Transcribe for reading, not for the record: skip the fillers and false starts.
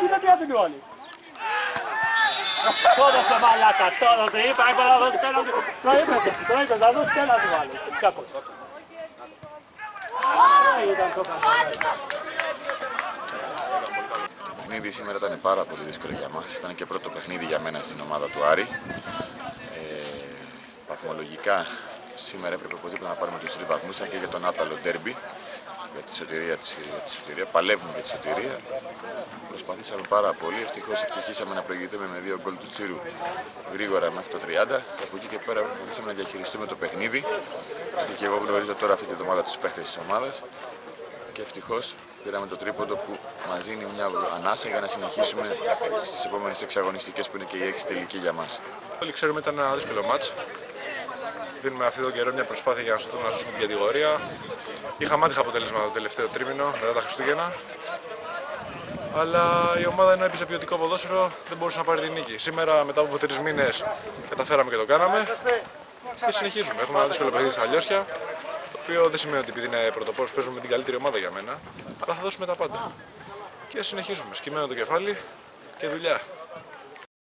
Fíjate a penales. Todos se malacas, todos de ir para con las dos penas. No hay las dos penas iguales. Capos. Το παιχνίδι σήμερα ήταν πάρα πολύ δύσκολο για μας. Ήταν και πρώτο παιχνίδι για μένα στην ομάδα του Άρη. Βαθμολογικά σήμερα έπρεπε οπωσδήποτε να πάρουμε τους 3 βαθμούς, και για τον άταλο ντέρμπι. Για τη σωτηρία, παλεύουμε για τη σωτηρία. Προσπαθήσαμε πάρα πολύ. Ευτυχώς ευτυχήσαμε να προηγηθούμε με 2 γκολ του Τσίρου γρήγορα μέχρι το 30. Και από εκεί και πέρα προσπαθήσαμε να διαχειριστούμε το παιχνίδι. Και εγώ γνωρίζω τώρα αυτή τη βδομάδα τους παίχτες της ομάδας. Και ευτυχώς πήραμε το τρίποντο που μας δίνει μια ανάσα για να συνεχίσουμε στις επόμενες 6 αγωνιστικές που είναι και οι 6 τελικοί για μας. Όλοι ξέρουμε ότι ήταν ένα δύσκολο μάτς. Δίνουμε αυτόν τον καιρό μια προσπάθεια για να σώσουμε την κατηγορία. Είχαμε άτυχα αποτέλεσμα το τελευταίο τρίμηνο μετά τα Χριστούγεννα. Αλλά η ομάδα, ενώ έπαιζε ποιοτικό ποδόσφαιρο, δεν μπορούσε να πάρει την νίκη. Σήμερα, μετά από 3 μήνες, καταφέραμε και το κάναμε. Και συνεχίζουμε. Έχουμε ένα δύσκολο παιχνίδι στα Λιώσια. Το οποίο δεν σημαίνει ότι επειδή είναι πρωτοπόρος παίζουμε με την καλύτερη ομάδα για μένα. Αλλά θα δώσουμε τα πάντα. Και συνεχίζουμε. Σκυμμένο το κεφάλι και δουλειά.